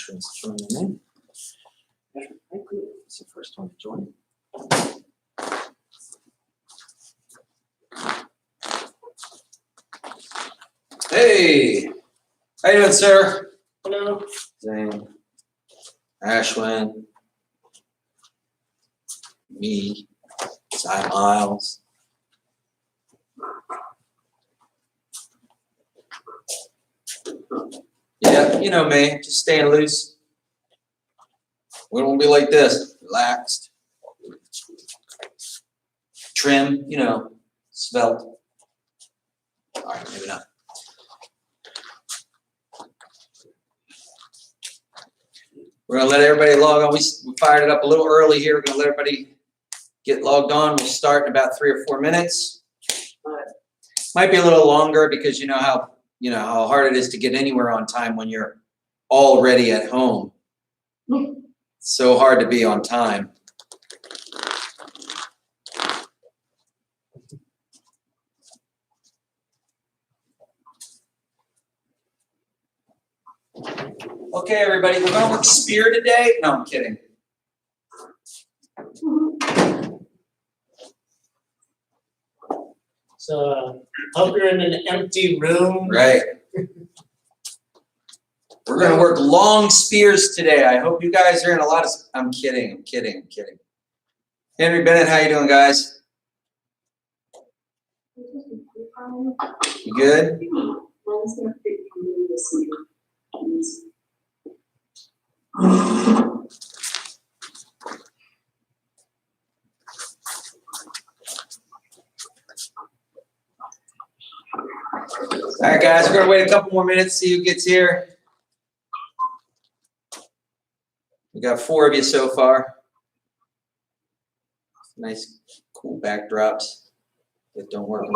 Ashwin's joining in. Ashwin, it's the first one to join. Hey, how you doing, sir? Hello. Zane, Ashwin, me, Cy Miles. Yeah, you know me, just staying loose. We won't be like this, relaxed. Trim, you know, svelte. All right, maybe not. We're gonna let everybody log on. We fired it up a little early here. We're gonna let everybody get logged on. We'll start in about 3 or 4 minutes. Might be a little longer because you know how hard it is to get anywhere on time when you're already at home. It's so hard to be on time. Okay, everybody, we're gonna work spear today. No, I'm kidding. So, hope you're in an empty room. Right. We're gonna work long spears today. I hope you guys are in a lot of. I'm kidding. Henry Bennett, how you doing, guys? You good? All right, guys, we're gonna wait a couple more minutes, see who gets here. We got 4 of you so far. Nice, cool backdrops that don't work.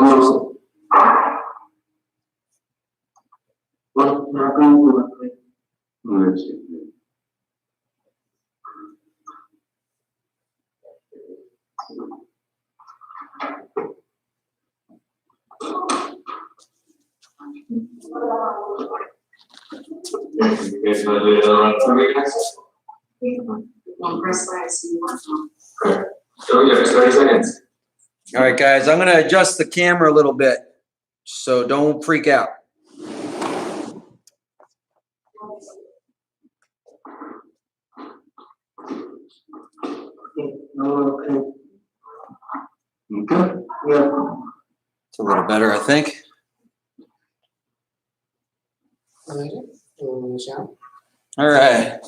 All right, guys, I'm going to adjust the camera a little bit, so don't freak out. It's a little better, I think. All right.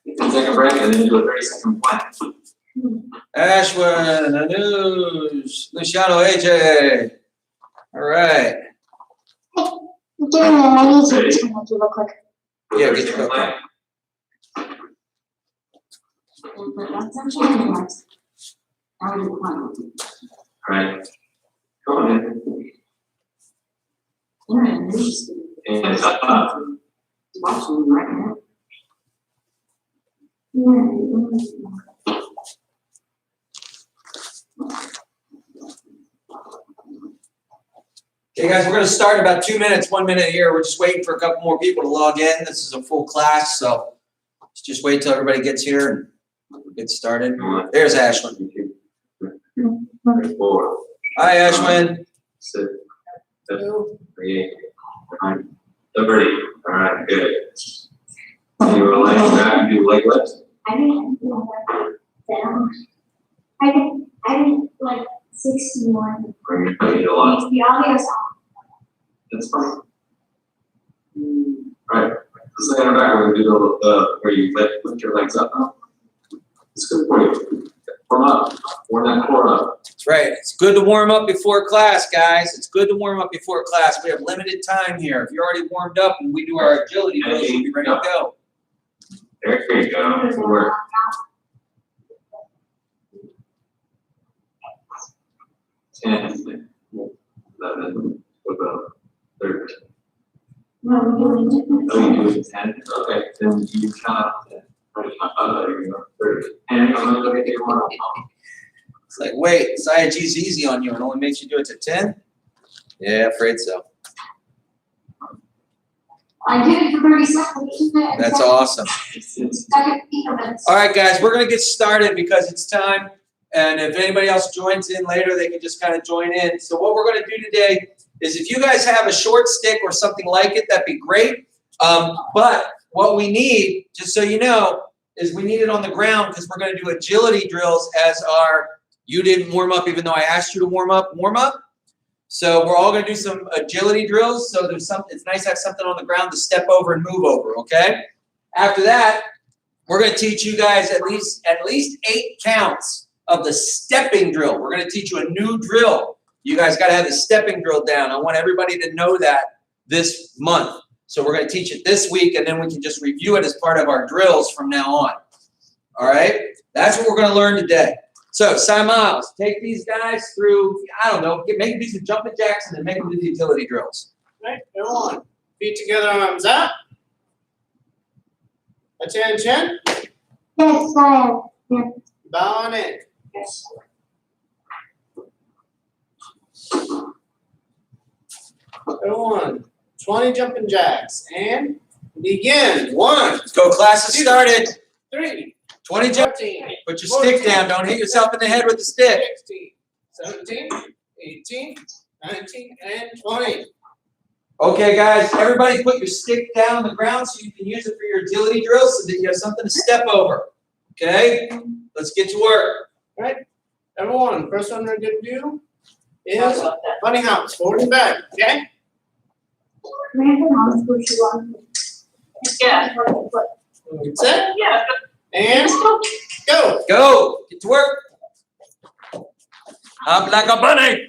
You can take a break and then do a 30-second plan. Ashwin, Anuj, Luciano, AJ. All right. Doing it. I need to turn it real quick. Yeah, get your book. That's actually nice. I would want. Alright. Go on in. And watching right now. Okay, guys, we're going to start in about 2 minutes, 1 minute here. We're just waiting for a couple more people to log in. This is a full class, so let's just wait till everybody gets here and we'll get started. There's Ashwin. 4, Hi, Ashwin. 6, 7, 8, 9, 30. Alright, good. You were laying back, do leg lifts? I didn't feel that down. I didn't like 61. Bring your feet a lot. The audio's off. That's fine. Alright, let's lay on our back. We're gonna do the where you lift your legs up. It's good for you. Warm up. Warm that core up. That's right. It's good to warm up before class, guys. It's good to warm up before class. We have limited time here. If you're already warmed up and we do our agility drills, you'll be ready to go. There you go. Good work. 10, 11, 12, 13. No, we're doing it. Oh, you do it 10? Okay, then you count up 10. There you go. 30. And I'm gonna take one off. It's like, wait, Sciage's easy on you and only makes you do it to 10? Yeah, afraid so. I did it for 30 seconds. That's awesome. Second increments. All right, guys, we're gonna get started because it's time. And if anybody else joins in later, they can just kind of join in. So what we're gonna do today is if you guys have a short stick or something like it, that'd be great. But what we need, just so you know, is we need it on the ground because we're gonna do agility drills as our, you didn't warm up even though I asked you to warm up. So we're all gonna do some agility drills. So there's something, it's nice to have something on the ground to step over and move over, okay? After that, we're gonna teach you guys at least 8 counts of the stepping drill. We're gonna teach you a new drill. You guys gotta have the stepping drill down. I want everybody to know that this month. So we're gonna teach it this week and then we can just review it as part of our drills from now on. All right? That's what we're gonna learn today. So, Cy Miles, take these guys through, I don't know, make them do some jumping jacks and then make them do the agility drills. Right, go on. Feet together, arms up. Attention. Yes, I am. Bow on in. Yes. Go on. 20 jumping jacks. And begin. 1, Let's go, class has started. 3, 20 jump. 14, Put your stick down. Don't hit yourself in the head with the stick. 16, 17, 18, 19, and 20. Okay, guys, everybody put your stick down on the ground so you can use it for your agility drills so that you have something to step over. Okay? Let's get to work. Right? Everyone, first one we're going to do is bunny hops, forward and back. Okay? Yeah. Get set. Yeah. And go. Go. Get to work. Hop like a bunny.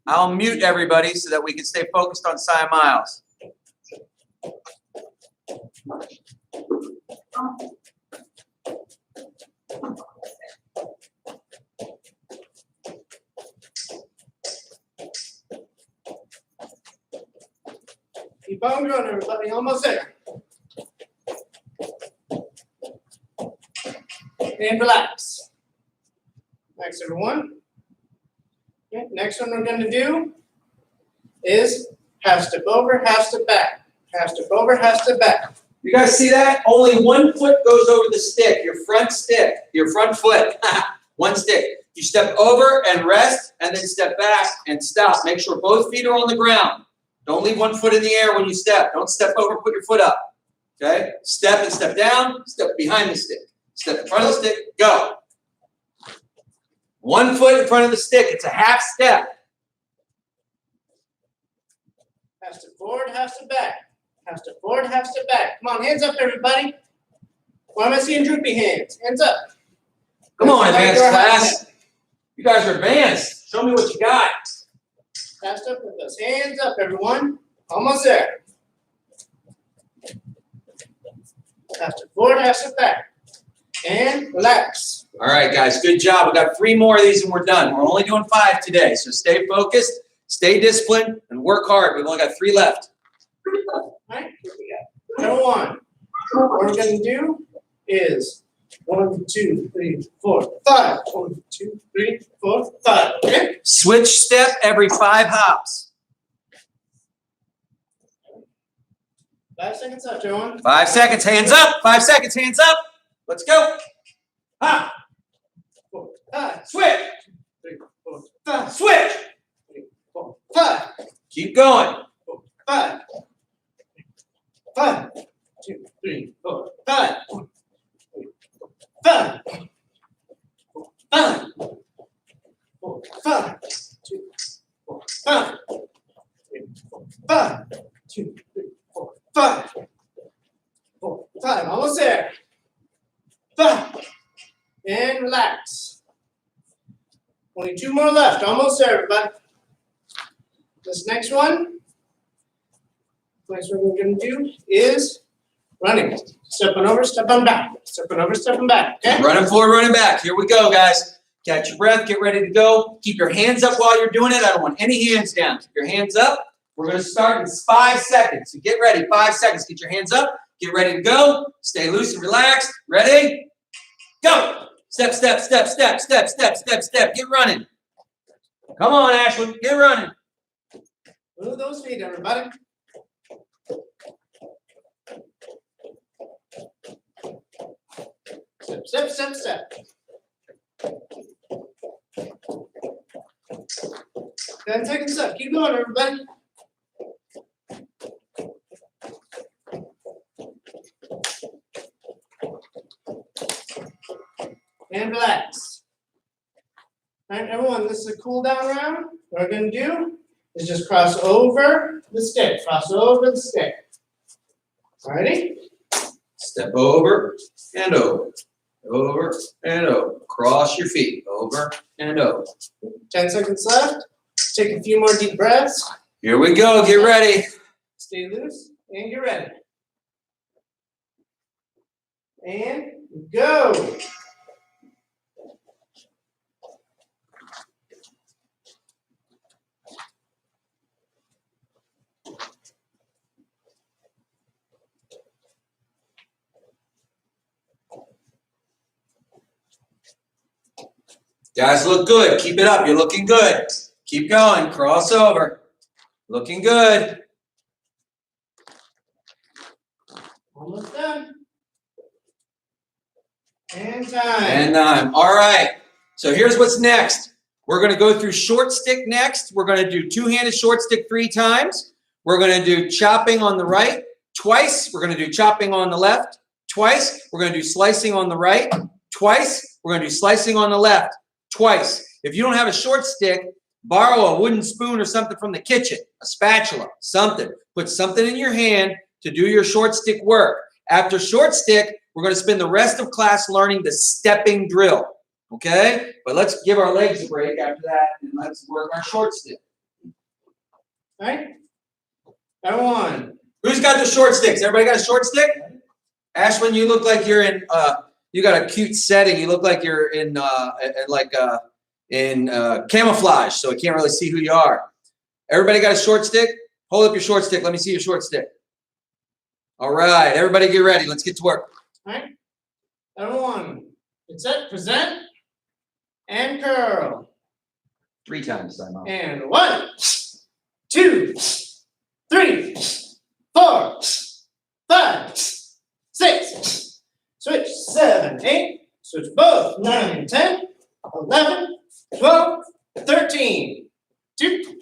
I'll mute everybody so that we can stay focused on Cy Miles. Keep on going, everybody. Almost there. And relax. Next, everyone. Okay, next one we're going to do is half step over, half step back. Half step over, half step back. You guys see that? Only one foot goes over the stick, your front foot. One stick. You step over and rest, and then step back and stop. Make sure both feet are on the ground. Don't leave one foot in the air when you step. Don't step over, put your foot up. Okay? Step and step down, step behind the stick. Step in front of the stick, go. One foot in front of the stick, it's a half step. Half step forward, half step back. Half step forward, half step back. Come on, hands up, everybody. Why am I seeing droopy hands? Hands up. Come on, advanced class. You guys are advanced. Show me what you got. Half step with us. Hands up, everyone. Almost there. Half step forward, half step back. And relax. All right, guys, good job. We got 3 more of these and we're done. We're only doing 5 today, so stay focused, stay disciplined, and work hard. We've only got 3 left. All right, here we go. Go on. What we're going to do is 1, 2, 3, 4, 5. 1, 2, 3, 4, 5. Okay? Switch step every 5 hops. 5 seconds left, everyone. 5 seconds, hands up. 5 seconds, hands up. Let's go. Hop. 4, 5. Switch. 3, 4, 5. Switch. 3, 4, 5. Keep going. 4, 5. 5. 2, 3, 4, 5. 5. 4, 5. 4, 5. 2, 4, 5. 3, 4, 5. 2, 3, 4, 5. 4, 5. Almost there. 5. And relax. Only 2 more left. Almost there, everybody. This next one. Next one we're going to do is running. Stepping over, stepping back. Stepping over, stepping back. Okay? Running forward, running back. Here we go, guys. Catch your breath. Get ready to go. Keep your hands up while you're doing it. I don't want any hands down. Keep your hands up. We're going to start in 5 seconds. So get ready. 5 seconds. Get your hands up. Get ready to go. Stay loose and relaxed. Ready? Go. Step, step, step, step, step, step, step, step. Get running. Come on, Ashley. Get running. Move those feet, everybody. Step, step, step, step. 10 seconds up. Keep going, everybody. And relax. All right, everyone, this is a cool down round. What we're gonna do is just cross over the stick. Cross over the stick. Alrighty? Step over and over. Over and over. Cross your feet. Over and over. 10 seconds left. Take a few more deep breaths. Here we go. Get ready. Stay loose and get ready. And go. Guys, look good. Keep it up. You're looking good. Keep going. Cross over. Looking good. Almost done. And time. And all right. So here's what's next. We're going to go through short stick next. We're going to do two-handed short stick 3 times. We're going to do chopping on the right twice. We're going to do chopping on the left twice. We're going to do slicing on the right twice. We're going to do slicing on the left twice. If you don't have a short stick, borrow a wooden spoon or something from the kitchen, a spatula, something. Put something in your hand to do your short stick work. After short stick, we're going to spend the rest of class learning the stepping drill. Okay? But let's give our legs a break after that and let's work our short stick. All right? Everyone. Who's got the short sticks? Everybody got a short stick? Ashlyn, you look like you're in you got a cute setting. You look like you're in camouflage, so I can't really see who you are. Everybody got a short stick? Hold up your short stick. Let me see your short stick. All right, everybody get ready. Let's get to work. All right? Everyone. Get set, present, and curl. 3 times, time out. And 1, 2, 3, 4, 5, 6. Switch 7, 8. Switch both 9, 10, 11, 12, 13. 2.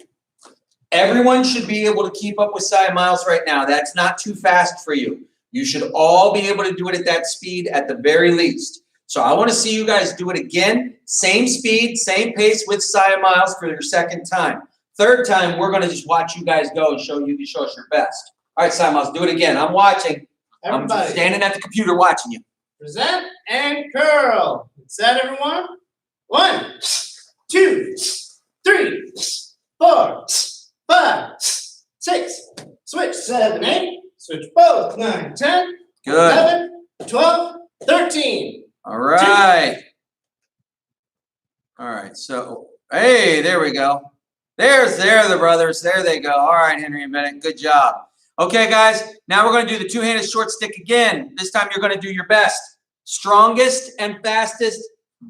Everyone should be able to keep up with Cy Miles right now. That's not too fast for you. You should all be able to do it at that speed at the very least. So I want to see you guys do it again. Same speed, same pace with Cy Miles for your second time. Third time, we're going to just watch you guys go and show us your best. All right, Cy Miles, do it again. I'm watching. Everybody. I'm standing at the computer watching you. Present and curl. Is that everyone? 1, 2, 3, 4, 5, 6. Switch 7, 8. Switch both 9, 10, Good. 11, 12, 13. All right. All right. So, hey, there we go. There the brothers. There they go. All right, Henry and Bennett. Good job. Okay, guys. Now we're going to do the two-handed short stick again. This time you're going to do your best. Strongest and fastest,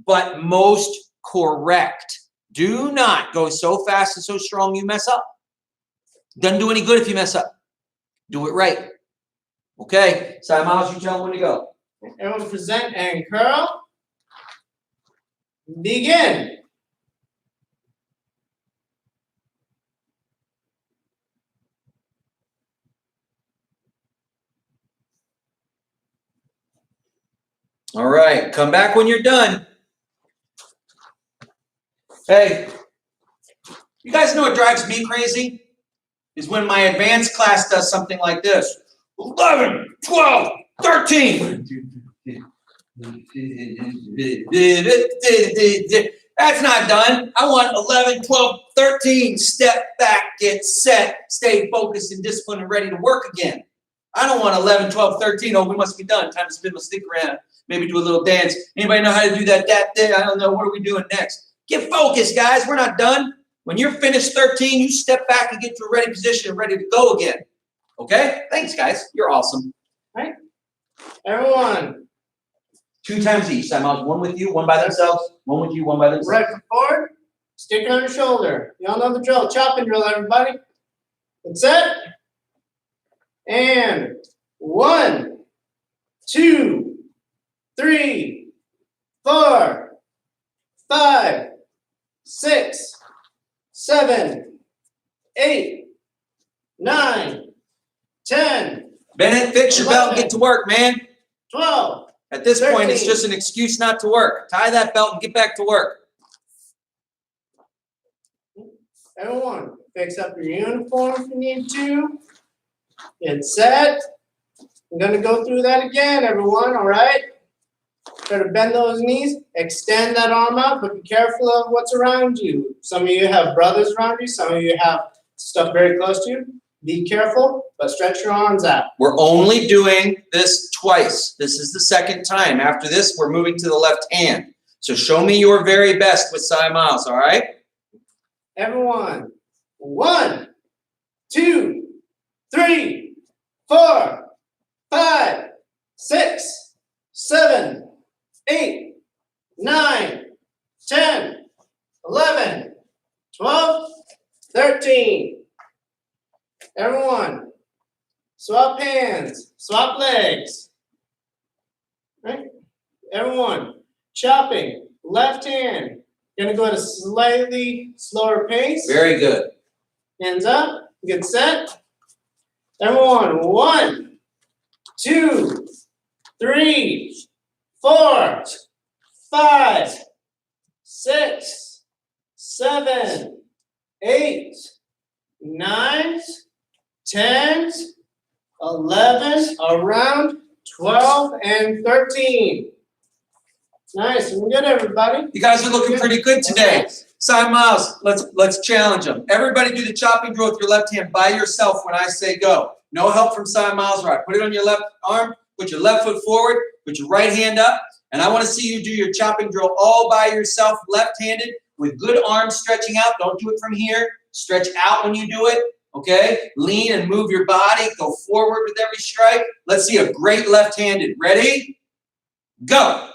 but most correct. Do not go so fast and so strong you mess up. Doesn't do any good if you mess up. Do it right. Okay. Cy Miles, you tell them when to go. Everyone present and curl. Begin. All right. Come back when you're done. Hey, you guys know what drives me crazy? Is when my advanced class does something like this. 11, 12, 13. That's not done. I want 11, 12, 13. Step back, get set, stay focused and disciplined and ready to work again. I don't want 11, 12, 13. Oh, we must be done. Time to spin my stick around. Maybe do a little dance. Anybody know how to do that day? I don't know. What are we doing next? Get focused, guys. We're not done. When you're finished 13, you step back and get to a ready position and ready to go again. Okay? Thanks, guys. You're awesome. Right? Everyone. 2 times each. One with you, one by themselves. One with you, one by themselves. Right foot forward. Stick on your shoulder. Y'all know the drill. Chopping drill, everybody. That's it. And 1, 2, 3, 4, 5, 6, 7, 8, 9, 10, Bennett, fix your belt and get to work, man. 12. At this point, it's 13. just an excuse not to work. Tie that belt and get back to work. Everyone, fix up your uniform if you need to. Get set. I'm gonna go through that again, everyone, all right? Try to bend those knees, extend that arm out, but be careful of what's around you. Some of you have brothers around you, some of you have stuff very close to you. Be careful, but stretch your arms out. We're only doing this twice. This is the second time. After this, we're moving to the left hand. So show me your very best with Cy Miles, all right? Everyone, 1, 2, 3, 4, 5, 6, 7, 8, 9, 10, 11, 12, 13. Everyone, swap hands, swap legs. Right? Everyone, chopping, left hand. Gonna go at a slightly slower pace. Very good. Hands up, get set. Everyone, 1, 2, 3, 4, 5, 6, 7, 8, 9, 10, 11, around 12, and 13. Nice, and good, everybody. You guys are looking pretty good today. Cy Miles, let's challenge them. Everybody do the chopping drill with your left hand by yourself when I say go. No help from Cy Miles. Right. Put it on your left arm, put your left foot forward, put your right hand up, and I want to see you do your chopping drill all by yourself, left-handed, with good arms stretching out. Don't do it from here. Stretch out when you do it. Okay? Lean and move your body. Go forward with every strike. Let's see a great left-handed. Ready? Go.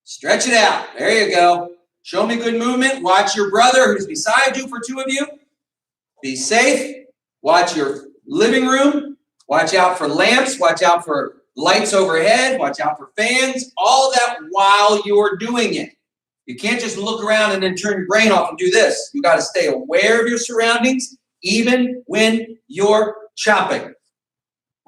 Stretch it out. There you go. Show me good movement. Watch your brother who's beside you for two of you. Be safe. Watch your living room. Watch out for lamps. Watch out for lights overhead. Watch out for fans. All of that while you're doing it. You can't just look around and then turn your brain off and do this. You got to stay aware of your surroundings even when you're chopping.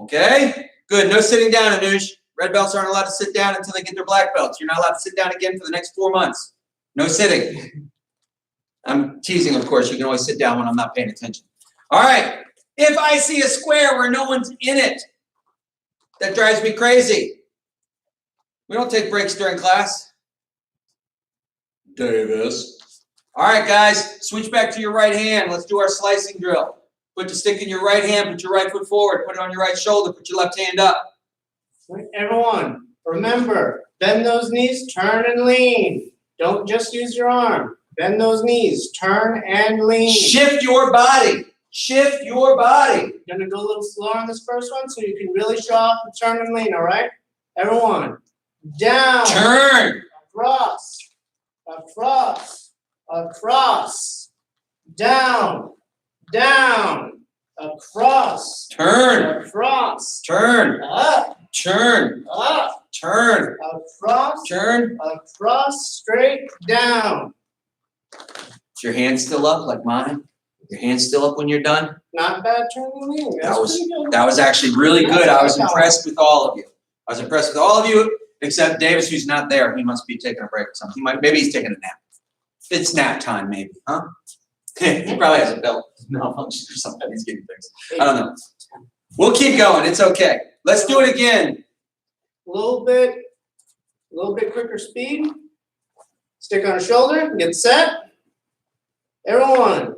Okay? Good. No sitting down, Anush. Red belts aren't allowed to sit down until they get their black belts. You're not allowed to sit down again for the next 4 months. No sitting. I'm teasing, of course. You can always sit down when I'm not paying attention. All right. If I see a square where no one's in it, that drives me crazy. We don't take breaks during class. Davis. All right, guys. Switch back to your right hand. Let's do our slicing drill. Put the stick in your right hand. Put your right foot forward. Put it on your right shoulder. Put your left hand up. Everyone, remember, bend those knees, turn and lean. Don't just use your arm. Bend those knees, turn and lean. Shift your body. Shift your body. You're gonna go a little slower on this first one so you can really show off the turn and lean, all right? Everyone, down. Turn. Across, across, across. Down, down, across. Turn. Across. Turn. Up, Turn. up, Turn. across, Turn. across, straight, down. Is your hand still up like mine? Your hand still up when you're done? Not bad turn and lean. That's pretty good. That was actually really good. I was impressed with all of you. I was impressed with all of you, except Davis, who's not there. He must be taking a break or something. Maybe he's taking a nap. It's nap time, maybe, huh? He probably has a belt malfunction or something. He's getting fixed. I don't know. We'll keep going. It's okay. Let's do it again. A little bit quicker speed. Stick on a shoulder, get set. Everyone,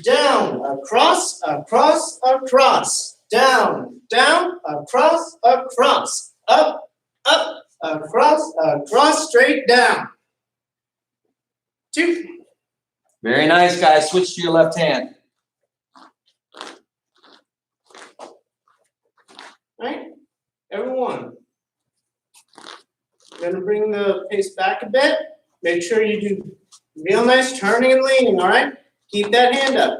down, across, across, across, down, down, across, across, up, up, across, across, straight down. 2. Very nice, guys. Switch to your left hand. Right? Everyone. Gonna bring the pace back a bit. Make sure you do real nice turning and leaning, all right? Keep that hand up.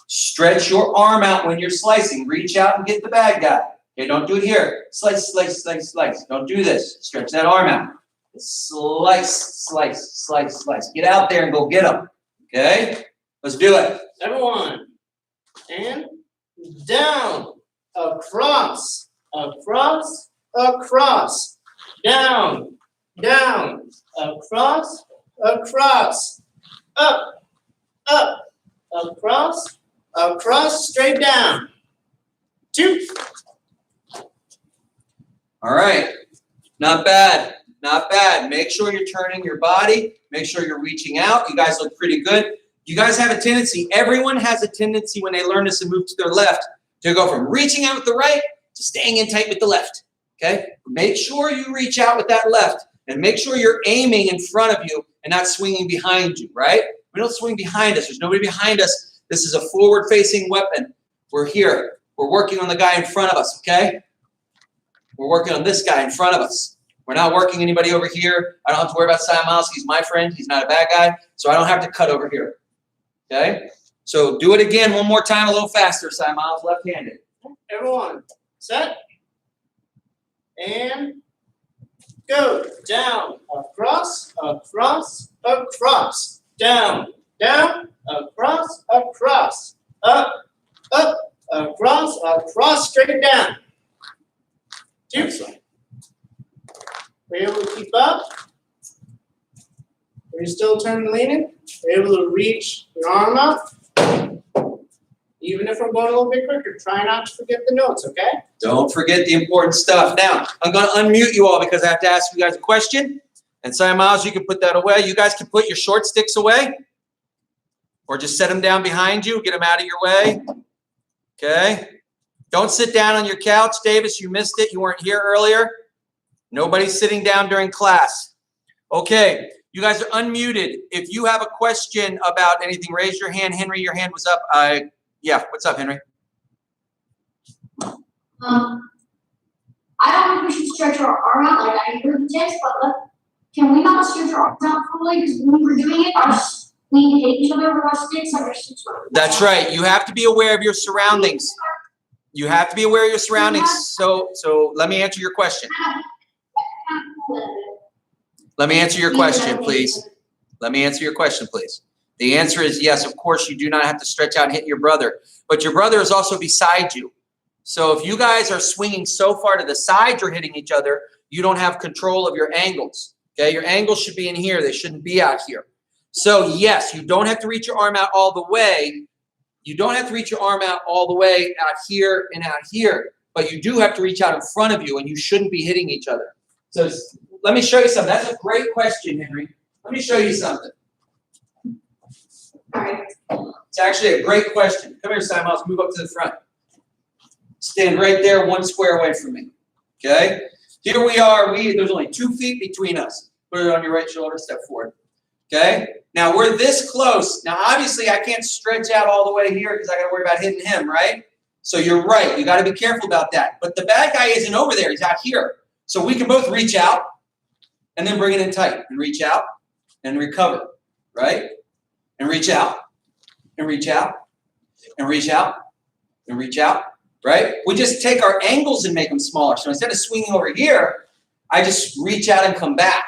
Stretch your arm out when you're slicing. Reach out and get the bad guy. Okay, don't do it here. Slice, slice, slice, slice. Don't do this. Stretch that arm out. Slice, slice, slice, slice. Get out there and go get them. Okay? Let's do it. Everyone. And down, across, across, across. Down, down, across, across. Up, up, across, across, straight down. 2. All right. Not bad. Not bad. Make sure you're turning your body. Make sure you're reaching out. You guys look pretty good. You guys have a tendency, everyone has a tendency when they learn this and move to their left to go from reaching out with the right to staying in tight with the left. Okay? Make sure you reach out with that left and make sure you're aiming in front of you and not swinging behind you, right? We don't swing behind us. There's nobody behind us. This is a forward-facing weapon. We're here. We're working on the guy in front of us, okay? We're working on this guy in front of us. We're not working anybody over here. I don't have to worry about Cy Miles. He's my friend. He's not a bad guy. So I don't have to cut over here. Okay? So do it again one more time, a little faster, Cy Miles, left-handed. Everyone, set. And go. Down, across, across, across. Down, down, across, across. Up, up, across, across, straight down. 2. Are you able to keep up? Are you still turning leaning? Are you able to reach your arm up? Even if we're going a little bit quicker, try not to forget the notes, okay? Don't forget the important stuff. Now, I'm going to unmute you all because I have to ask you guys a question. And Cy Miles, you can put that away. You guys can put your short sticks away. Or just set them down behind you. Get them out of your way. Okay? Don't sit down on your couch. Davis, you missed it. You weren't here earlier. Nobody's sitting down during class. Okay. You guys are unmuted. If you have a question about anything, raise your hand. Henry, your hand was up. Yeah, what's up, Henry? I don't think we should stretch our arm out like I heard the text, but can we not stretch our arms out fully? Because when we're doing it, we hit each other with our sticks like our sticks were. That's right. You have to be aware of your surroundings. You have to be aware of your surroundings. So let me answer your question. Let me answer your question, please. Let me answer your question, please. The answer is yes, of course, you do not have to stretch out and hit your brother. But your brother is also beside you. So if you guys are swinging so far to the side you're hitting each other, you don't have control of your angles. Okay, your angles should be in here. They shouldn't be out here. So yes, you don't have to reach your arm out all the way. You don't have to reach your arm out all the way out here and out here. But you do have to reach out in front of you, and you shouldn't be hitting each other. So let me show you something. That's a great question, Henry. Let me show you something. It's actually a great question. Come here, Cy Miles. Move up to the front. Stand right there, 1 square away from me. Okay? Here we are. There's only 2 feet between us. Put it on your right shoulder. Step forward. Okay? Now, we're this close. Now, obviously, I can't stretch out all the way here because I got to worry about hitting him, right? So you're right. You got to be careful about that. But the bad guy isn't over there. He's out here. So we can both reach out and then bring it in tight and reach out and recover, right? And reach out and reach out and reach out and reach out, right? We just take our angles and make them smaller. So instead of swinging over here, I just reach out and come back.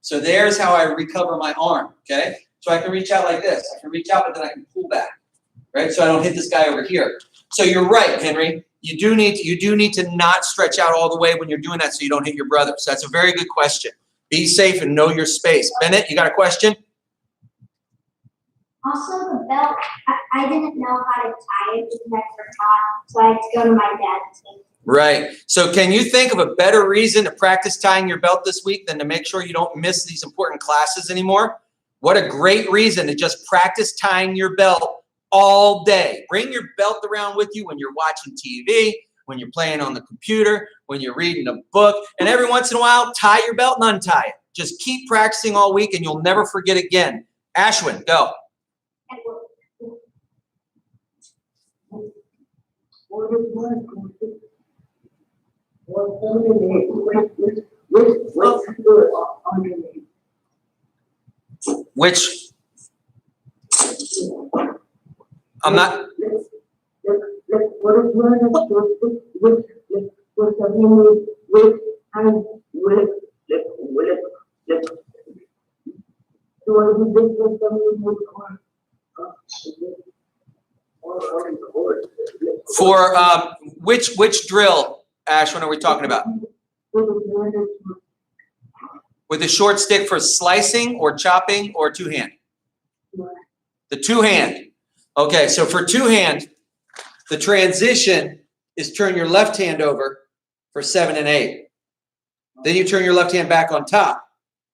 So there's how I recover my arm, okay? So I can reach out like this. I can reach out, but then I can pull back, right? So I don't hit this guy over here. So you're right, Henry. You do need to not stretch out all the way when you're doing that so you don't hit your brother. So that's a very good question. Be safe and know your space. Bennett, you got a question? Also, the belt, I didn't know how to tie it because I forgot, so I had to go to my dad's. Right. So can you think of a better reason to practice tying your belt this week than to make sure you don't miss these important classes anymore? What a great reason to just practice tying your belt all day. Bring your belt around with you when you're watching TV, when you're playing on the computer, when you're reading a book, and every once in a while, tie your belt and untie it. Just keep practicing all week and you'll never forget again. Ashwin, go. Which I'm not. with the move with and with lip. Do I do this with the move or For which drill, Ashwin, are we talking about? With a short stick for slicing or chopping or two-hand? The two-hand. Okay, so for two-hand, the transition is turn your left hand over for 7 and 8. Then you turn your left hand back on top.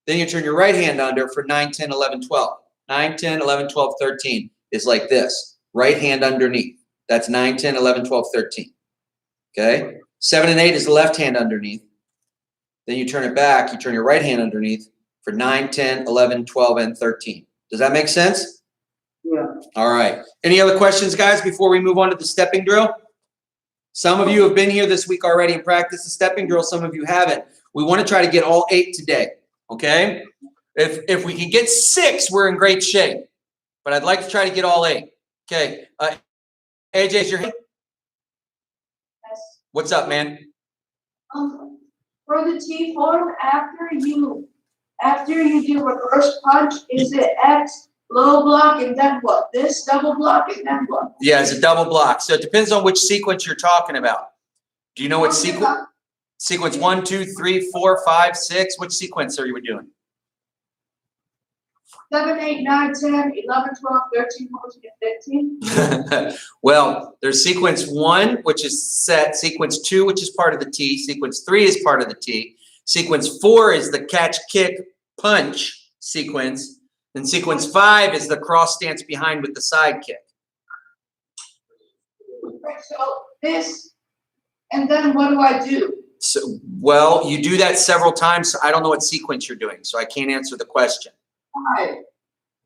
Then you turn your right hand under for 9, 10, 11, 12. 9, 10, 11, 12, 13 is like this. Right hand underneath. That's 9, 10, 11, 12, 13. Okay? 7 and 8 is the left hand underneath. Then you turn it back. You turn your right hand underneath for 9, 10, 11, 12, and 13. Does that make sense? Yeah. All right. Any other questions, guys, before we move on to the stepping drill? Some of you have been here this week already and practiced the stepping drill. Some of you haven't. We want to try to get all 8 today, okay? If we can get 6, we're in great shape. But I'd like to try to get all 8. Okay. AJ, is your hand? Yes. What's up, man? For the T form, after you do reverse punch, is it X, low block, and then what? This double block and then what? Yeah, it's a double block. So it depends on which sequence you're talking about. Do you know what sequence? Sequence 1, 2, 3, 4, 5, 6. Which sequence are you doing? 7, 8, 9, 10, 11, 12, 13, 14, and 15. Well, there's sequence 1, which is set. Sequence 2, which is part of the T. Sequence 3 is part of the T. Sequence 4 is the catch, kick, punch sequence. And sequence 5 is the cross stance behind with the side kick. Right, so this, and then what do I do? So, well, you do that several times. So I don't know what sequence you're doing, so I can't answer the question. 5.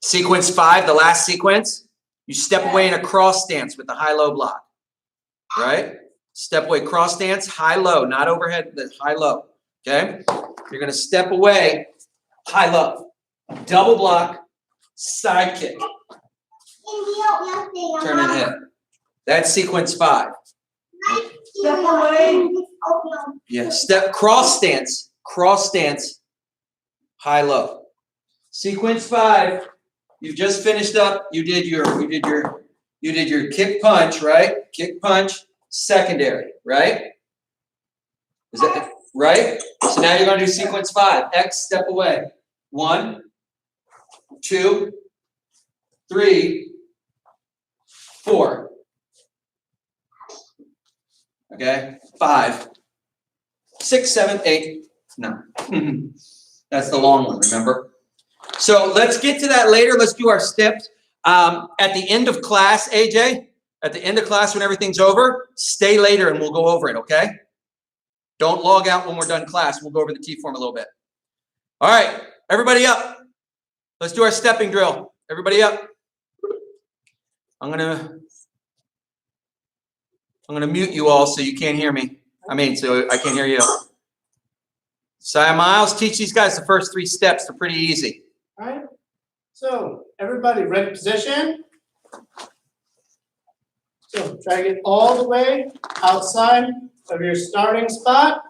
Sequence 5, the last sequence, you step away in a cross stance with the high-low block, right? Step away, cross stance, high-low, not overhead, but high-low, okay? You're going to step away, high-low, double block, side kick, turn and hit. That's sequence 5. Step away. Yeah, step, cross stance, high-low. Sequence 5, you've just finished up. You did your kick punch, right? Kick punch, secondary, right? Is that right? So now you're going to do sequence 5. X, step away. 1, 2, 3, 4. Okay, 5, 6, 7, 8. No, that's the long one. Remember. So let's get to that later. Let's do our steps. At the end of class, AJ, at the end of class when everything's over, stay later and we'll go over it, okay? Don't log out when we're done class. We'll go over the T-form a little bit. All right, everybody up. Let's do our stepping drill. Everybody up. I'm gonna mute you all so you can't hear me. So I can't hear you. Sia Miles, teach these guys the first 3 steps. They're pretty easy. All right. So everybody, ready position. So try to get all the way outside of your starting spot.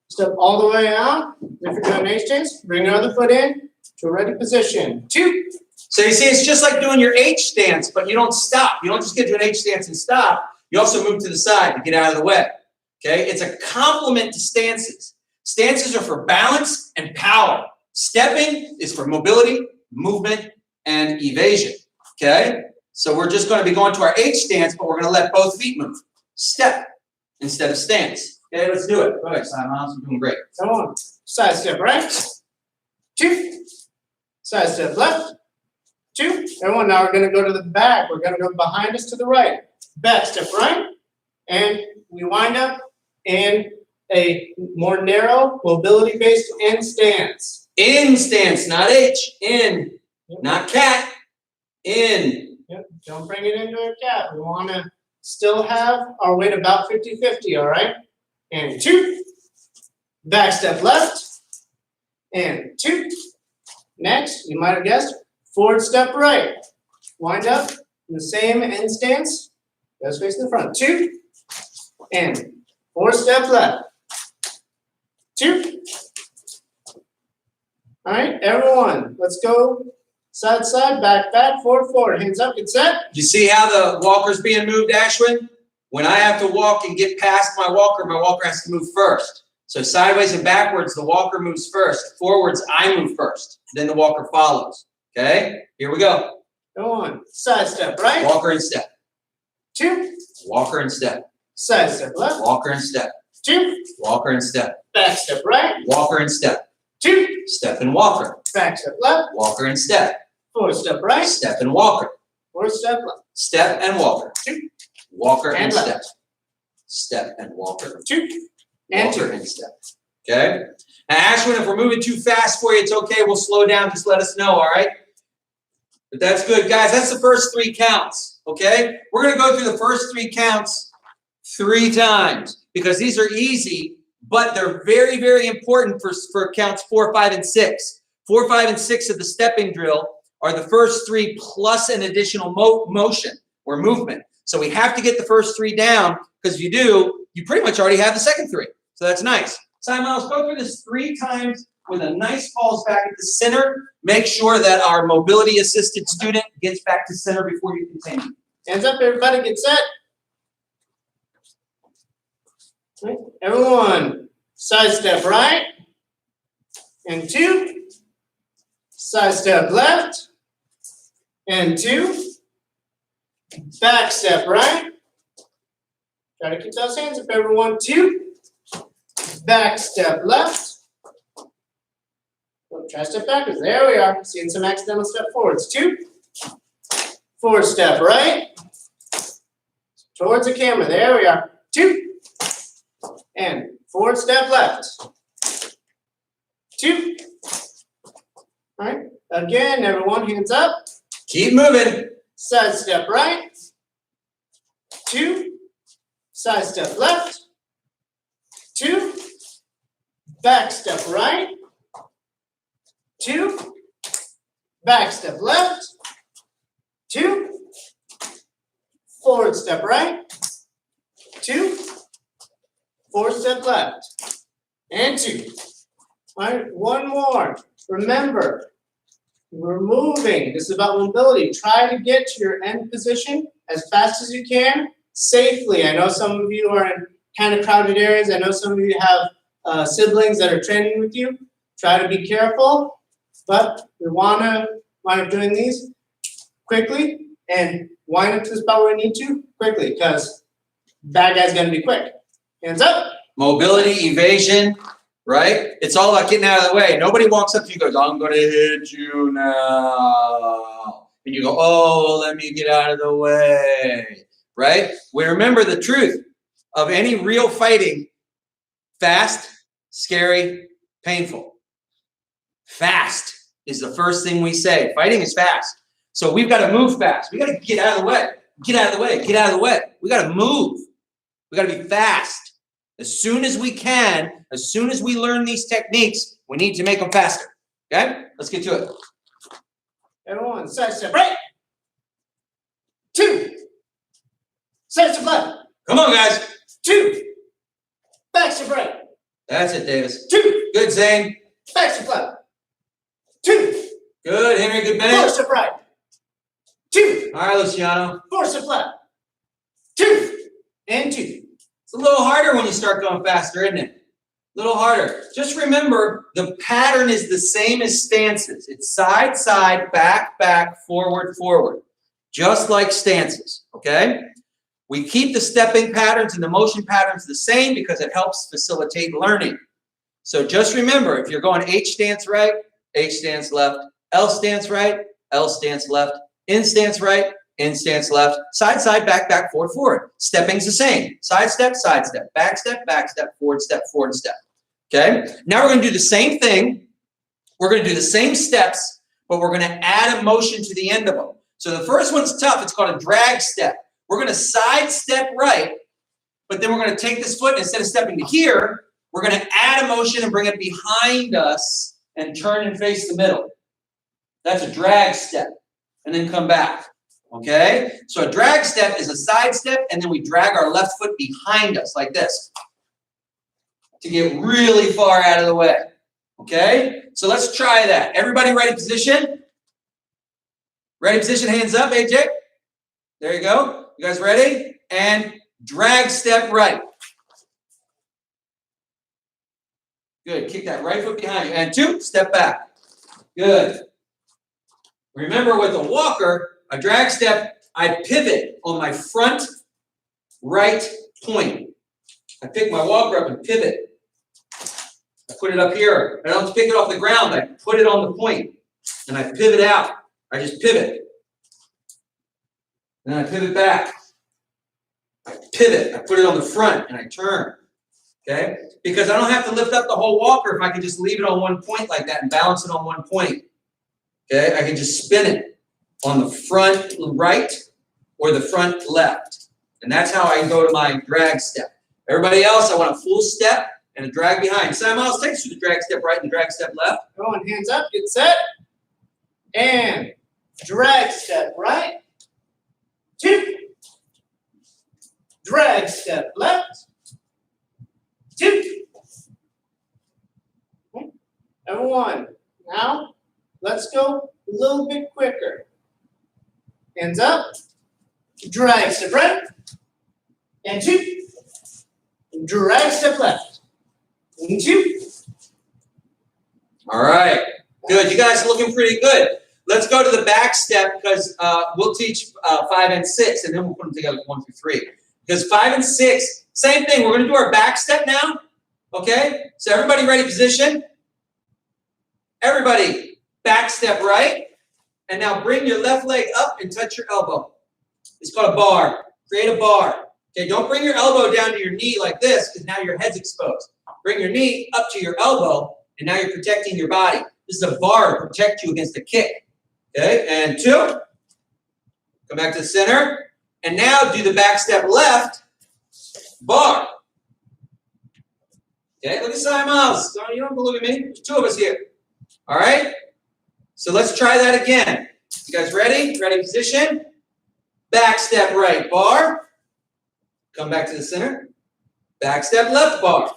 Step all the way out. If you're doing H stance, bring your other foot in to a ready position. 2. So you see, it's just like doing your H stance, but you don't stop. You don't just get to an H stance and stop. You also move to the side to get out of the way. Okay? It's a complement to stances. Stances are for balance and power. Stepping is for mobility, movement, and evasion. Okay? So we're just going to be going to our H stance, but we're going to let both feet move. Step instead of stance. Okay, let's do it. Go ahead, Simon. You're doing great. Come on. Side step right. 2. Side step left. 2. Everyone, now we're going to go to the back. We're going to go behind us to the right. Back step right. And we wind up in a more narrow, mobility-based in stance. In stance, not H. In. Not cat. In. Yep. Don't bring it into a cat. We want to still have our weight about 50-50, all right? And 2. Back step left. And 2. Next, you might have guessed, forward step right. Wind up in the same in stance. Guys facing the front. 2. And 4-step left. 2. All right, everyone, let's go side to side, back, back, forward, forward. Hands up, get set. You see how the walker's being moved, Ashwin? When I have to walk and get past my walker has to move first. So sideways and backwards, the walker moves first. Forwards, I move first. Then the walker follows. Okay? Here we go. Go on. Side step right. Walker and step. 2. Walker and step. Side step left. Walker and step. 2. Walker and step. Back step right. Walker and step. 2. Step and walker. Back step left. Walker and step. 4-step right. Step and walker. 4-step left. Step and walker. 2. Walker and And step. left. Step and walker. 2. And Walker 2. and step. Okay? Now, Ashwin, if we're moving too fast for you, it's okay. We'll slow down. Just let us know, all right? But that's good. Guys, that's the first 3 counts, okay? We're going to go through the first 3 counts 3 times because these are easy, but they're very, very important for counts 4, 5, and 6. 4, 5, and 6 of the stepping drill are the first 3 plus an additional motion or movement. So we have to get the first 3 down because if you do, you pretty much already have the second 3. So that's nice. Simon, let's go through this 3 times with a nice pulse back at the center. Make sure that our mobility assisted student gets back to center before you continue. Hands up, everybody, get set. Right. Everyone, side step right. And 2. Side step left. And 2. Back step right. Try to keep those hands up, everyone. 2. Back step left. Oh, try to step backwards. There we are. Seeing some accidental step forwards. 2. Forward step right. Towards the camera. There we are. 2. And forward step left. 2. All right. Again, everyone, hands up. Keep moving. Side step right. 2. Side step left. 2. Back step right. 2. Back step left. 2. Forward step right. 2. Forward step left. And 2. All right, one more. Remember, we're moving. This is about mobility. Try to get to your end position as fast as you can, safely. I know some of you are in kind of crowded areas. I know some of you have siblings that are training with you. Try to be careful, but we want to wind up doing these quickly and wind up to the spot where we need to quickly because bad guy's going to be quick. Hands up. Mobility, evasion, right? It's all about getting out of the way. Nobody walks up to you and goes, I'm going to hit you now. And you go, oh, let me get out of the way, right? We remember the truth of any real fighting: fast, scary, painful. Fast is the first thing we say. Fighting is fast. So we've got to move fast. We got to get out of the way. Get out of the way. Get out of the way. We got to move. We got to be fast. As soon as we can, as soon as we learn these techniques, we need to make them faster. Okay? Let's get to it. Everyone, side step right. 2. Side step left. Come on, guys. 2. Back step right. That's it, Davis. 2. Good, Zane. Back step left. 2. Good, Henry. Good, Forward Bennett. step right. 2. All right, Luciano. Forward step left. 2. And 2. It's a little harder when you start going faster, isn't it? A little harder. Just remember, the pattern is the same as stances. It's side, side, back, back, forward, forward. Just like stances, okay? We keep the stepping patterns and the motion patterns the same because it helps facilitate learning. So just remember, if you're going H stance right, H stance left, L stance right, L stance left, in stance right, in stance left, side, side, back, back, forward, forward. Stepping's the same. Side step, back step, forward step. Okay? Now we're going to do the same thing. We're going to do the same steps, but we're going to add a motion to the end of them. So the first one's tough. It's called a drag step. We're going to side step right, but then we're going to take this foot, and instead of stepping to here, we're going to add a motion and bring it behind us and turn and face the middle. That's a drag step. And then come back. Okay? So a drag step is a side step, and then we drag our left foot behind us like this. to get really far out of the way. Okay? So let's try that. Everybody ready position? Ready position, hands up, AJ. There you go. You guys ready? And drag step right. Good. Kick that right foot behind you. And 2, step back. Good. Remember, with a walker, a drag step, I pivot on my front right point. I pick my walker up and pivot. I put it up here. I don't pick it off the ground. I put it on the point. And I pivot out. I just pivot. And then I pivot back. I pivot. I put it on the front and I turn. Okay? Because I don't have to lift up the whole walker if I can just leave it on one point like that and balance it on one point. Okay? I can just spin it on the front right or the front left. And that's how I go to my drag step. Everybody else, I want a full step and a drag behind. Sam Miles takes you the drag step right and the drag step left. Everyone, hands up, get set. And drag step right. 2. Drag step left. 2. Okay. Everyone, now let's go a little bit quicker. Hands up. Drag step right. And 2. Drag step left. And 2. All right. Good. You guys are looking pretty good. Let's go to the back step because we'll teach 5 and 6, and then we'll put them together 1 through 3. Because 5 and 6, same thing. We're going to do our back step now. Okay? So everybody ready position? Everybody back step right. And now bring your left leg up and touch your elbow. It's called a bar. Create a bar. Okay, don't bring your elbow down to your knee like this because now your head's exposed. Bring your knee up to your elbow, and now you're protecting your body. This is a bar to protect you against a kick. Okay, and 2. Come back to the center. And now do the back step left, bar. Okay, look at Simon Miles. You don't believe me? There's 2 of us here. All right? So let's try that again. You guys ready? Ready position. Back step right, bar. Come back to the center. Back step left, bar.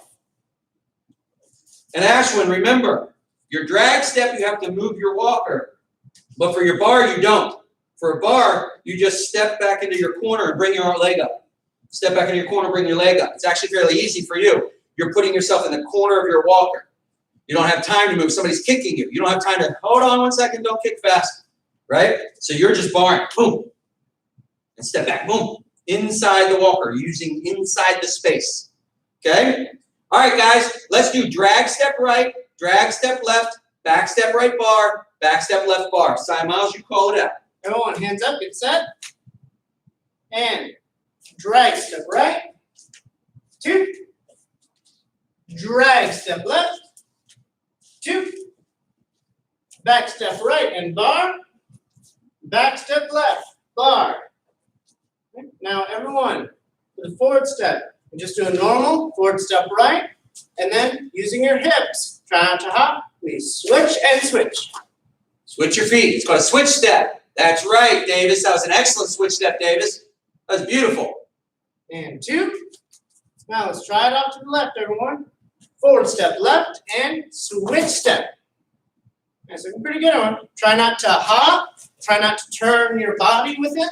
And Ashwin, remember, your drag step, you have to move your walker. But for your bar, you don't. For a bar, you just step back into your corner and bring your leg up. Step back into your corner, bring your leg up. It's actually fairly easy for you. You're putting yourself in the corner of your walker. You don't have time to move. Somebody's kicking you. You don't have time to, hold on 1 second, don't kick fast. Right? So you're just barring, boom. And step back, boom. Inside the walker, using inside the space. Okay? All right, guys, let's do drag step right, drag step left, back step right bar, back step left bar. Simon Miles, you call it out. Everyone, hands up, get set. And drag step right. 2. Drag step left. 2. Back step right and bar. Back step left, bar. Okay. Now, everyone, for the forward step, we just do a normal forward step right, and then using your hips, try not to hop, we switch and switch. Switch your feet. It's called a switch step. That's right, Davis. That was an excellent switch step, Davis. That's beautiful. And 2. Now let's try it off to the left, everyone. Forward step left and switch step. That's looking pretty good, everyone. Try not to hop. Try not to turn your body with it.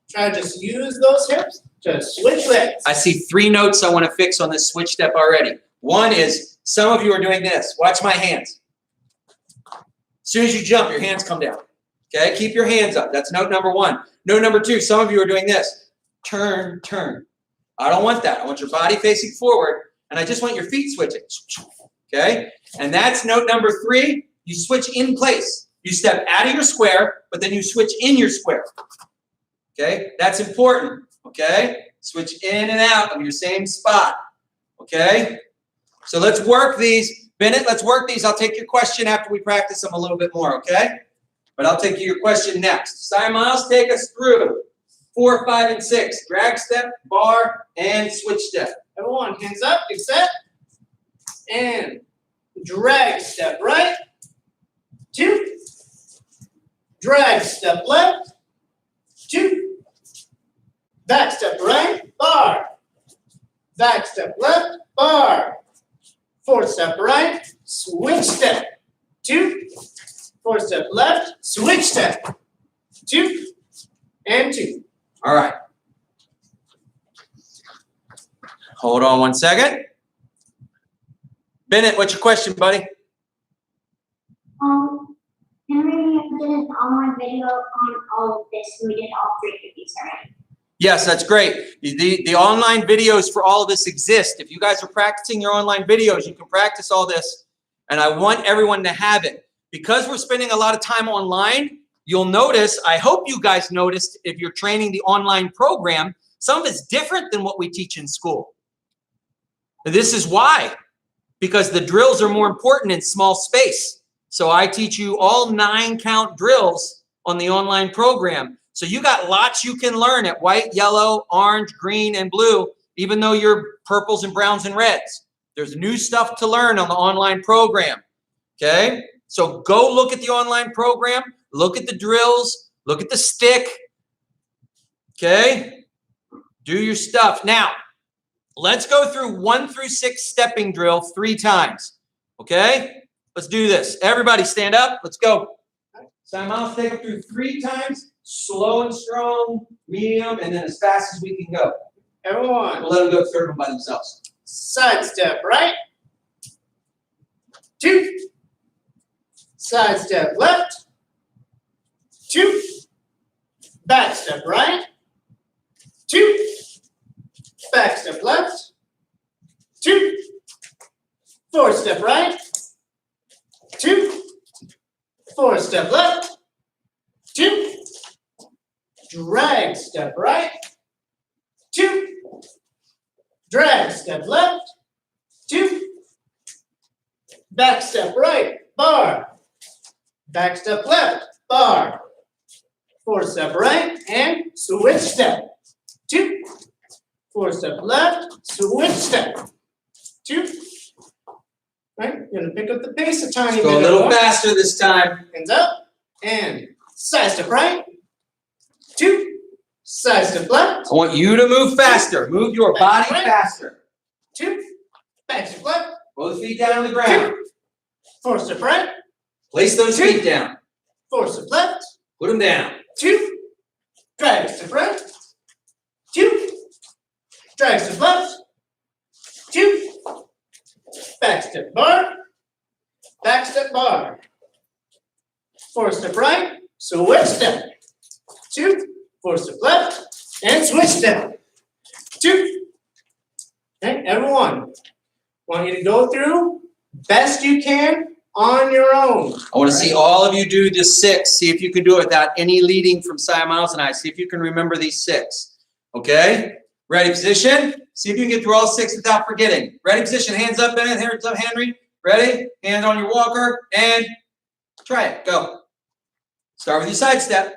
Try to just use those hips to switch legs. I see 3 notes I want to fix on this switch step already. One is some of you are doing this. Watch my hands. As soon as you jump, your hands come down. Okay, keep your hands up. That's note number 1. Note number 2, some of you are doing this. Turn, turn. I don't want that. I want your body facing forward, and I just want your feet switching. Okay, and that's note number 3. You switch in place. You step out of your square, but then you switch in your square. Okay, that's important. Okay, switch in and out of your same spot. Okay, so let's work these. Bennett, let's work these. I'll take your question after we practice them a little bit more, okay? But I'll take your question next. Simon Miles, take us through 4, 5, and 6. Drag step, bar, and switch step. Everyone, hands up, get set. And drag step right. 2. Drag step left. 2. Back step right, bar. Back step left, bar. 4-step right, switch step, 2, 4-step left, switch step, 2, and 2. All right. Hold on one second. Bennett, what's your question, buddy? Henry did an online video on all of this, so we did all 3 of these already. Yes, that's great. The online videos for all of this exist. If you guys are practicing your online videos, you can practice all this, and I want everyone to have it. Because we're spending a lot of time online, you'll notice, I hope you guys noticed, if you're training the online program, some of it's different than what we teach in school. And this is why, because the drills are more important in small space. So I teach you all 9 count drills on the online program. So you got lots you can learn at white, yellow, orange, green, and blue, even though you're purples and browns and reds. There's new stuff to learn on the online program, okay? So go look at the online program, look at the drills, look at the stick, okay? Do your stuff. Now, let's go through 1 through 6 stepping drill 3 times, okay? Let's do this. Everybody stand up. Let's go. Simon, I'll take them through 3 times, slow and strong, medium, and then as fast as we can go. Everyone, We'll let them go through them by themselves. side step right, 2, side step left, 2, back step right, 2, back step left, 2, 4-step right, 2, 4-step left, 2, drag step right, 2, drag step left, 2, back step right, bar, back step left, bar, 4-step right, and switch step, 2, 4-step left, switch step, 2. Right, you're gonna pick up the pace a tiny Let's bit. go a little more. faster this time. Hands up, and side step right, 2, side step left, I want you to move faster. Move your body faster. 2, back step left, Both feet down on the ground. 2, 4-step right, Place those feet down. 4-step left, Put them down. 2, drag step right, 2, drag step left, 2, back step bar, 4-step right, switch step, 2, 4-step left, and switch step, 2. Okay, everyone, want you to go through best you can on your own. I want to see all of you do the 6. See if you can do it without any leading from Cy Miles and I. See if you can remember these 6. Okay? Ready, position. See if you can get through all 6 without forgetting. Ready, position. Hands up, Bennett. Hands up, Henry. Ready? Hands on your walker. And try it. Go. Start with your side step.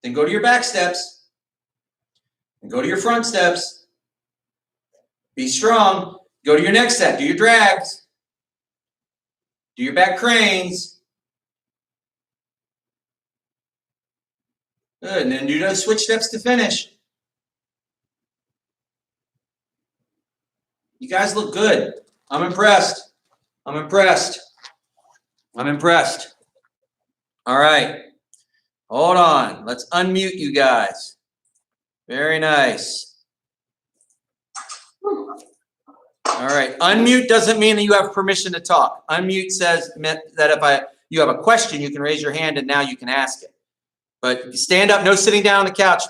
Then go to your back steps. And go to your front steps. Be strong. Go to your next step. Do your drags. Do your back cranes. Good, and then do those switch steps to finish. You guys look good. I'm impressed. I'm impressed. I'm impressed. All right. Hold on. Let's unmute you guys. Very nice. All right. Unmute doesn't mean that you have permission to talk. Unmute says that if you have a question, you can raise your hand and now you can ask it. But stand up, no sitting down on the couch.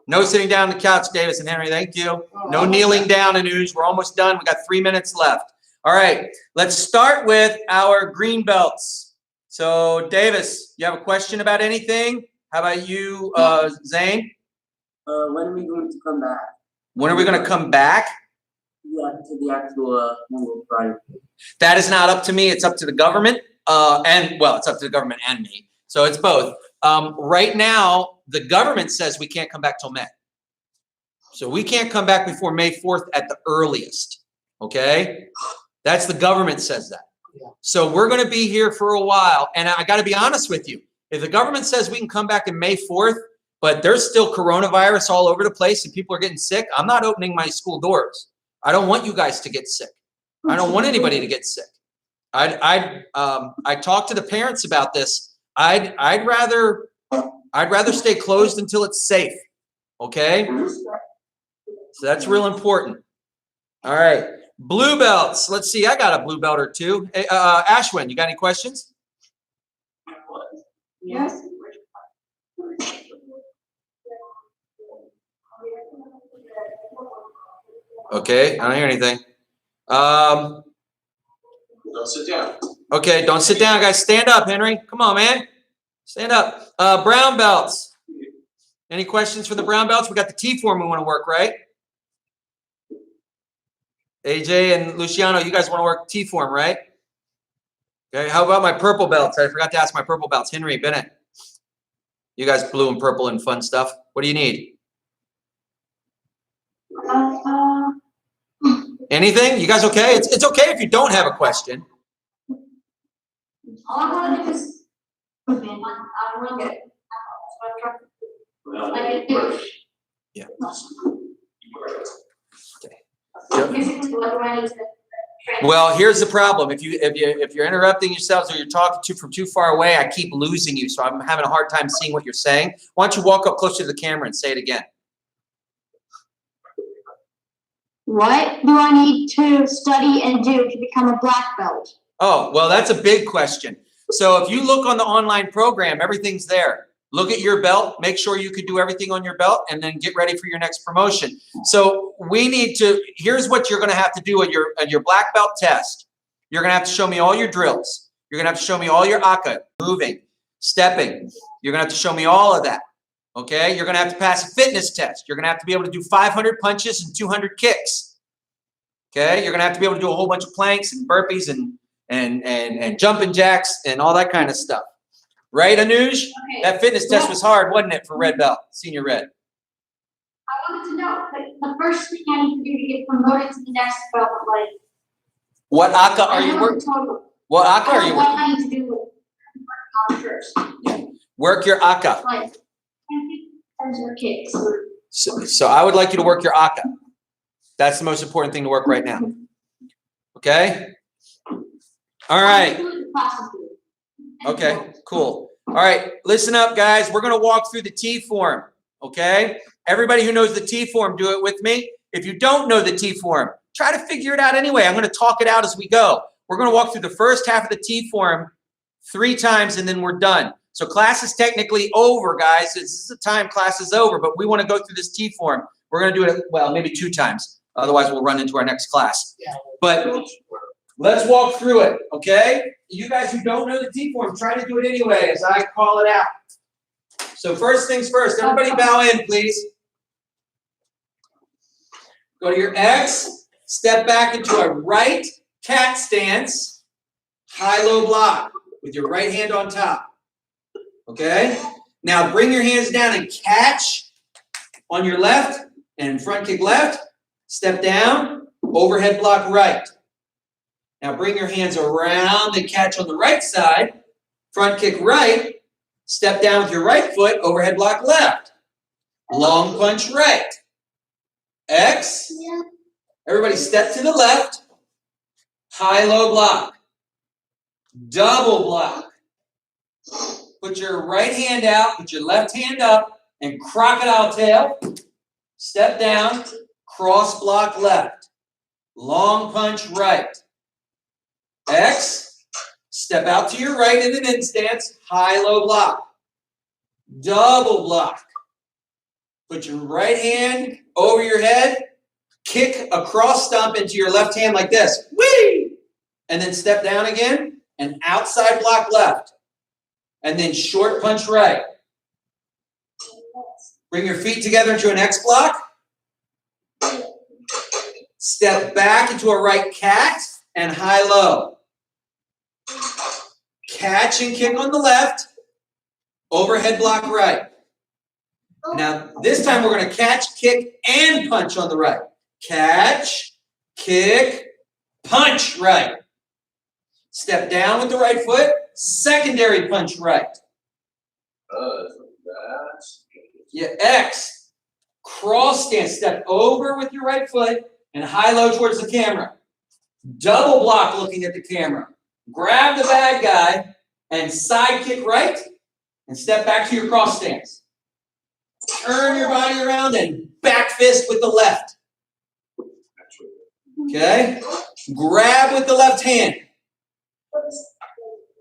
No sitting down on the couch, Davis and Henry, thank you. No kneeling down, Anuj. We're almost done. We got 3 minutes left. All right, let's start with our green belts. So, Davis, you have a question about anything? How about you, Zane? When are we going to come back? When are we going to come back? Yeah, to the actual Mongol Pride. That is not up to me. It's up to the government. It's up to the government and me. So it's both. Right now, the government says we can't come back till May. So we can't come back before May 4th at the earliest. Okay? That's the government says that. Yeah. So we're going to be here for a while. And I got to be honest with you. If the government says we can come back in May 4th, but there's still coronavirus all over the place and people are getting sick, I'm not opening my school doors. I don't want you guys to get sick. I don't want anybody to get sick. I talked to the parents about this. I'd rather stay closed until it's safe. Okay? So that's real important. All right. Blue belts. Let's see. I got a blue belt or two. Hey, Ashwin, you got any questions? Yes. Okay, I don't hear anything. Don't sit down. Okay, don't sit down, guys. Stand up, Henry. Come on, man. Stand up. Brown belts. Any questions for the brown belts? We got the T form we want to work, right? AJ and Luciano, you guys want to work T form, right? Okay, how about my purple belts? I forgot to ask my purple belts. Henry, Bennett. You guys blue and purple and fun stuff. What do you need? Anything? You guys okay? It's okay if you don't have a question. All I wanna do is, I wanna get. Like do. Yeah. Basically, what do I need to train? Well, here's the problem. If you're interrupting yourselves or you're talking from too far away, I keep losing you. So I'm having a hard time seeing what you're saying. Why don't you walk up closer to the camera and say it again? What do I need to study and do to become a black belt? Oh, well, that's a big question. So if you look on the online program, everything's there. Look at your belt, make sure you can do everything on your belt, and then get ready for your next promotion. So we need to, here's what you're gonna have to do at your black belt test. You're gonna have to show me all your drills. You're gonna have to show me all your aka, moving, stepping. You're gonna have to show me all of that, okay? You're gonna have to pass a fitness test. You're gonna have to be able to do 500 punches and 200 kicks, okay? You're gonna have to be able to do a whole bunch of planks and burpees and jumping jacks and all that kind of stuff. Right, Anuj? Okay, That fitness test was hard, wasn't it, for red belt, senior red? I wanted to know, but the first thing I need to do to get promoted to the next belt, like. What aka are I you know working? the total. What aka I are don't you know what working? I need to do with on first, Work your aka. like, or kicks. So I would like you to work your aka. That's the most important thing to work right now. Okay? All right. Okay, cool. All right, listen up, guys. We're going to walk through the T form, okay? Everybody who knows the T form, do it with me. If you don't know the T form, try to figure it out anyway. I'm going to talk it out as we go. We're going to walk through the first half of the T form 3 times, and then we're done. So class is technically over, guys. This is the time class is over, but we want to go through this T form. We're going to do it, well, maybe 2 times. Otherwise, we'll run into our next class. But let's walk through it, okay? You guys who don't know the T form, try to do it anyway as I call it out. So first things first, everybody bow in, please. Go to your X, step back into a right cat stance, high-low block with your right hand on top, okay? Now bring your hands down and catch on your left and front kick left, step down, overhead block right. Now bring your hands around and catch on the right side, front kick right, step down with your right foot, overhead block left. Long punch right. X. Everybody step to the left, high-low block. Double block. Put your right hand out, put your left hand up, and crocodile tail. Step down, cross block left. Long punch right. X, step out to your right in an in stance, high-low block. Double block. Put your right hand over your head, kick a cross stomp into your left hand like this. Whee! And then step down again, and outside block left. And then short punch right. Bring your feet together into an X block. Step back into a right cat and high-low. Catch and kick on the left, overhead block right. Now, this time we're going to catch, kick, and punch on the right. Catch, kick, punch right. Step down with the right foot, secondary punch right. Yeah, X. Cross stance, step over with your right foot, and high-low towards the camera. Double block looking at the camera. Grab the bad guy and side kick right and step back to your cross stance. Turn your body around and back fist with the left. Okay? Grab with the left hand.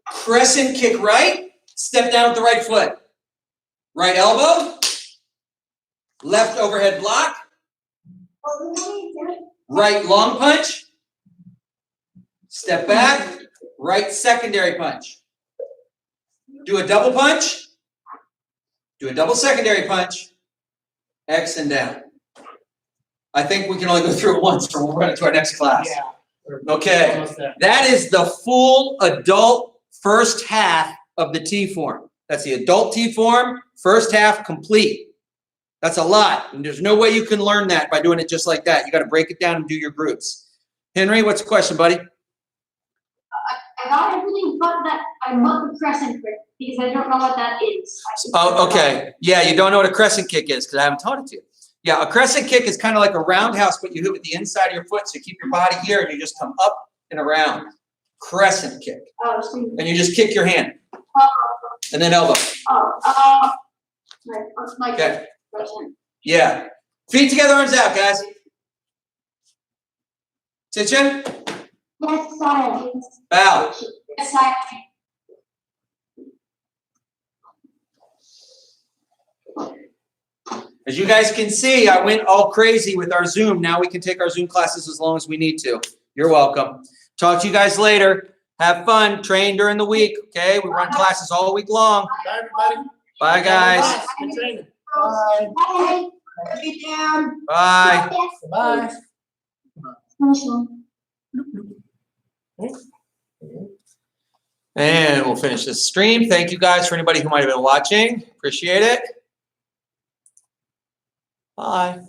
Crescent kick right. Step down with the right foot. Right elbow. Left overhead block. Right long punch. Step back. Right secondary punch. Do a double punch. Do a double secondary punch. X and down. I think we can only go through it once or we'll run into our next class. Yeah. We're Okay. almost there. That is the full adult first half of the T form. That's the adult T form, first half complete. That's a lot. And there's no way you can learn that by doing it just like that. You got to break it down and do your groups. Henry, what's the question, buddy? I got everything but the crescent kick, because I don't know what that is. Oh, okay. Yeah, you don't know what a crescent kick is because I haven't taught it to you. Yeah, a crescent kick is kind of like a roundhouse, but you hit with the inside of your foot. So you keep your body here and you just come up and around. Crescent kick. Oh, so- And you just kick your hand. And then elbow. Like Okay. crescent. Yeah. Feet together, arms out, guys. Attention. Yes, sorry. Bow. Yes, I. As you guys can see, I went all crazy with our Zoom. Now we can take our Zoom classes as long as we need to. You're welcome. Talk to you guys later. Have fun. Train during the week, okay? We run classes all week long. Bye, everybody. Bye, guys. Good training. Bye. Bye. Be down. Bye. Bye. Finish one. And we'll finish this stream. Thank you guys for anybody who might have been watching. Appreciate it. Bye.